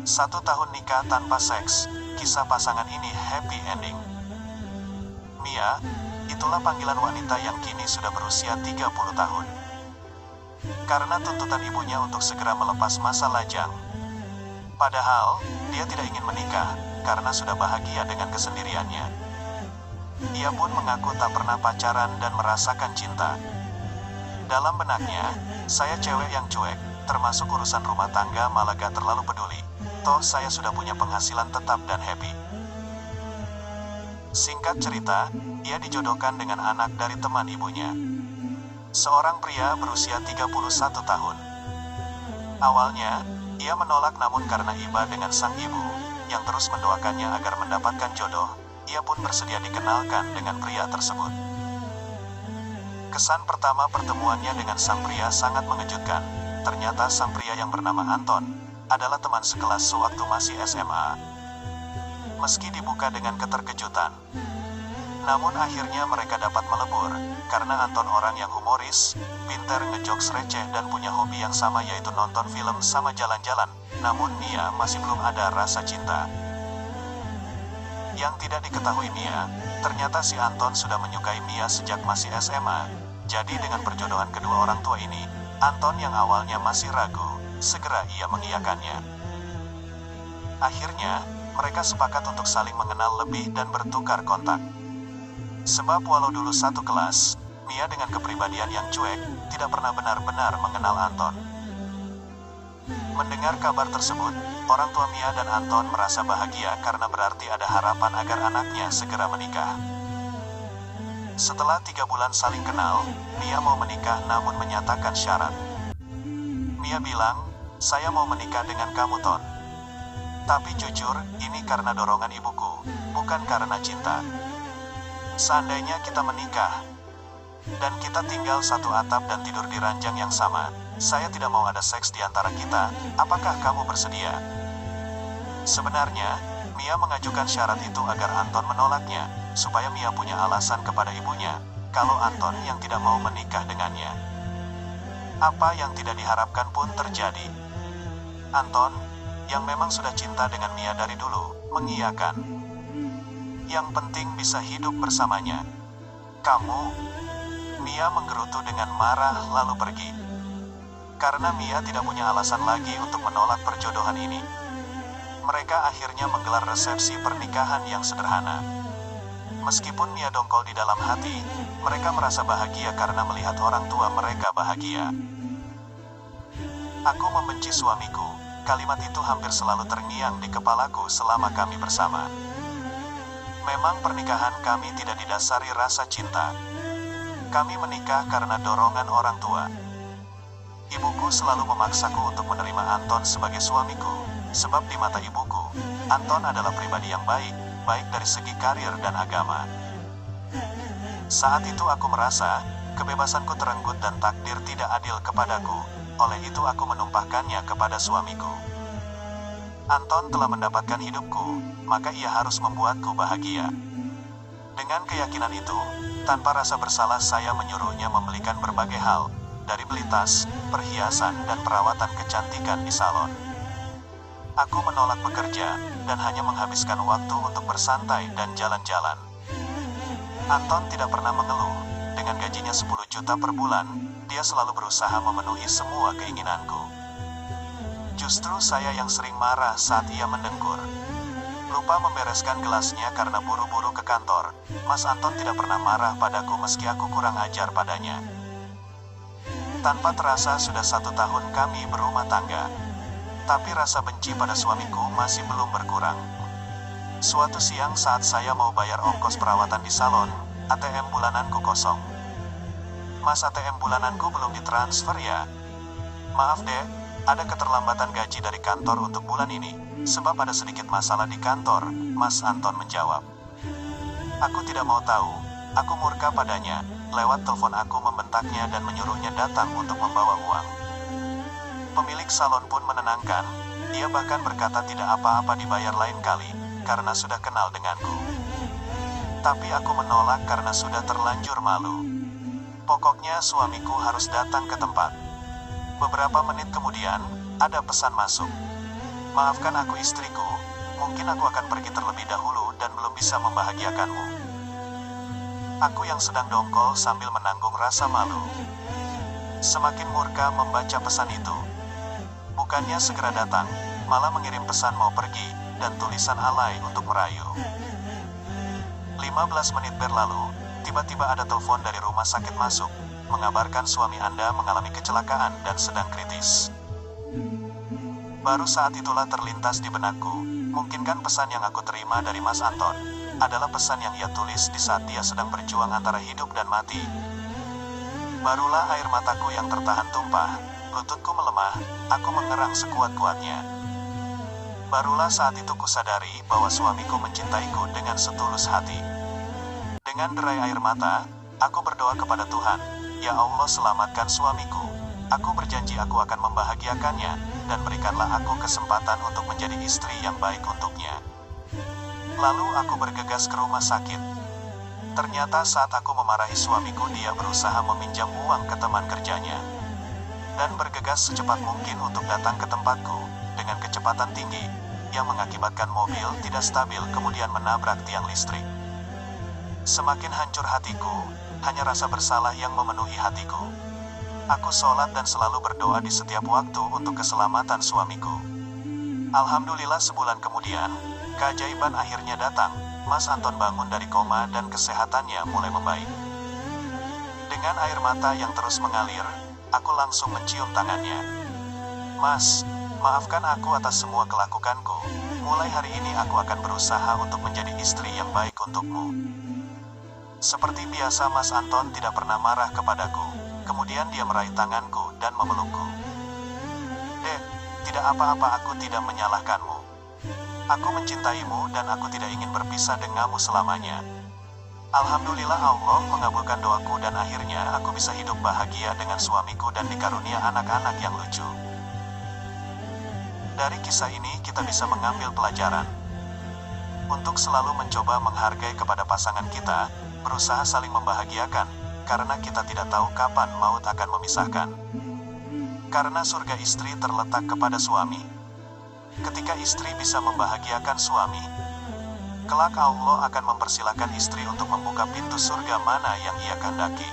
1 tahun nikah tanpa seks, kisah pasangan ini happy ending. Mia, itulah panggilan wanita yang kini sudah berusia 30 tahun. Karena tuntutan ibunya untuk segera melepas masa lajang. Padahal, dia tidak ingin menikah, karena sudah bahagia dengan kesendiriannya. Ia pun mengaku tak pernah pacaran dan merasakan cinta. Dalam benaknya, saya cewek yang cuek, termasuk urusan rumah tangga malah gak terlalu peduli. Toh saya sudah punya penghasilan tetap dan happy. Singkat cerita, ia dijodohkan dengan anak dari teman ibunya. Seorang pria berusia 31 tahun. Awalnya, ia menolak namun karena iba dengan sang ibu, yang terus mendoakannya agar mendapatkan jodoh, ia pun bersedia dikenalkan dengan pria tersebut. Kesan pertama pertemuannya dengan sang pria sangat mengejutkan. Ternyata sang pria yang bernama Anton adalah teman sekelas sewaktu masih SMA. Meski dibuka dengan keterkejutan, namun akhirnya mereka dapat melebur, karena Anton orang yang humoris, pintar ngejokes receh dan punya hobi yang sama yaitu nonton film sama jalan-jalan. Namun Mia masih belum ada rasa cinta. Yang tidak diketahui Mia, ternyata si Anton sudah menyukai Mia sejak masih SMA. Jadi dengan perjodohan kedua orang tua ini, Anton yang awalnya masih ragu, segera ia mengiyakannya. Akhirnya, mereka sepakat untuk saling mengenal lebih dan bertukar kontak. Sebab walau dulu satu kelas, Mia dengan kepribadian yang cuek, tidak pernah benar-benar mengenal Anton. Mendengar kabar tersebut, orang tua Mia dan Anton merasa bahagia karena berarti ada harapan agar anaknya segera menikah. Setelah 3 bulan saling kenal, Mia mau menikah namun menyatakan syarat. Mia bilang, "Saya mau menikah dengan kamu, Ton. Tapi jujur, ini karena dorongan ibuku, bukan karena cinta. Seandainya kita menikah, dan kita tinggal satu atap dan tidur di ranjang yang sama, saya tidak mau ada seks di antara kita, apakah kamu bersedia?" Sebenarnya, Mia mengajukan syarat itu agar Anton menolaknya, supaya Mia punya alasan kepada ibunya, kalau Anton yang tidak mau menikah dengannya. Apa yang tidak diharapkan pun terjadi. Anton, yang memang sudah cinta dengan Mia dari dulu, mengiyakan. Yang penting bisa hidup bersamanya. Kamu? Mia menggerutu dengan marah lalu pergi. Karena Mia tidak punya alasan lagi untuk menolak perjodohan ini. Mereka akhirnya menggelar resepsi pernikahan yang sederhana. Meskipun Mia dongkol di dalam hati, mereka merasa bahagia karena melihat orang tua mereka bahagia. "Aku membenci suamiku," kalimat itu hampir selalu terngiang di kepalaku selama kami bersama. Memang pernikahan kami tidak didasari rasa cinta. Kami menikah karena dorongan orang tua. Ibuku selalu memaksaku untuk menerima Anton sebagai suamiku, sebab di mata ibuku, Anton adalah pribadi yang baik dari segi karir dan agama. Saat itu aku merasa, kebebasanku terenggut dan takdir tidak adil kepadaku, oleh itu aku menumpahkannya kepada suamiku. Anton telah mendapatkan hidupku, maka ia harus membuatku bahagia. Dengan keyakinan itu, tanpa rasa bersalah saya menyuruhnya membelikan berbagai hal, dari beli tas, perhiasan, dan perawatan kecantikan di salon. Aku menolak bekerja, dan hanya menghabiskan waktu untuk bersantai dan jalan-jalan. Anton tidak pernah mengeluh, dengan gajinya 10 juta per bulan, dia selalu berusaha memenuhi semua keinginanku. Justru saya yang sering marah saat ia mendengkur. Lupa membereskan gelasnya karena buru-buru ke kantor, Mas Anton tidak pernah marah padaku meski aku kurang ajar padanya. Tanpa terasa sudah 1 tahun kami berumah tangga. Tapi rasa benci pada suamiku masih belum berkurang. Suatu siang saat saya mau bayar ongkos perawatan di salon, ATM bulananku kosong. "Mas, ATM bulananku belum ditransfer ya?" "Maaf dek, ada keterlambatan gaji dari kantor untuk bulan ini, sebab ada sedikit masalah di kantor," Mas Anton menjawab. Aku tidak mau tahu, aku murka padanya, lewat telepon aku membentaknya dan menyuruhnya datang untuk membawa uang. Pemilik salon pun menenangkan, dia bahkan berkata tidak apa-apa dibayar lain kali, karena sudah kenal denganku. Tapi aku menolak karena sudah terlanjur malu. Pokoknya suamiku harus datang ke tempat. Beberapa menit kemudian, ada pesan masuk. Maafkan aku istriku, mungkin aku akan pergi terlebih dahulu dan belum bisa membahagiakanmu. Aku yang sedang dongkol sambil menanggung rasa malu. Semakin murka membaca pesan itu. Bukannya segera datang, malah mengirim pesan mau pergi, dan tulisan alay untuk merayu. 15 menit berlalu, tiba-tiba ada telepon dari rumah sakit masuk, mengabarkan suami Anda mengalami kecelakaan dan sedang kritis. Baru saat itulah terlintas di benakku, mungkinkah pesan yang aku terima dari Mas Anton adalah pesan yang ia tulis di saat dia sedang berjuang antara hidup dan mati. Barulah air mataku yang tertahan tumpah, lututku melemah, aku mengerang sekuat-kuatnya. Barulah saat itu kusadari bahwa suamiku mencintaiku dengan setulus hati. Dengan derai air mata, aku berdoa kepada Tuhan, "Ya Allah, selamatkan suamiku. Aku berjanji aku akan membahagiakannya, dan berikanlah aku kesempatan untuk menjadi istri yang baik untuknya." Lalu aku bergegas ke rumah sakit. Ternyata saat aku memarahi suamiku, dia berusaha meminjam uang ke teman kerjanya, dan bergegas secepat mungkin untuk datang ke tempatku, dengan kecepatan tinggi, yang mengakibatkan mobil tidak stabil kemudian menabrak tiang listrik. Semakin hancur hatiku, hanya rasa bersalah yang memenuhi hatiku. Aku sholat dan selalu berdoa di setiap waktu untuk keselamatan suamiku. Alhamdulillah sebulan kemudian, keajaiban akhirnya datang. Mas Anton bangun dari koma dan kesehatannya mulai membaik. Dengan air mata yang terus mengalir, aku langsung mencium tangannya. "Mas, maafkan aku atas semua kelakuanku. Mulai hari ini aku akan berusaha untuk menjadi istri yang baik untukmu." Seperti biasa, Mas Anton tidak pernah marah kepadaku. Kemudian dia meraih tanganku dan memelukku. "Dek, tidak apa-apa, aku tidak menyalahkanmu. Aku mencintaimu dan aku tidak ingin berpisah denganmu selamanya. Alhamdulillah Allah mengabulkan doaku dan akhirnya aku bisa hidup bahagia dengan suamiku dan dikarunia anak-anak yang lucu." Dari kisah ini kita bisa mengambil pelajaran untuk selalu mencoba menghargai kepada pasangan kita, berusaha saling membahagiakan, karena kita tidak tahu kapan maut akan memisahkan. Karena surga istri terletak kepada suami. Ketika istri bisa membahagiakan suami, kelak Allah akan mempersilahkan istri untuk membuka pintu surga mana yang ia kehendaki.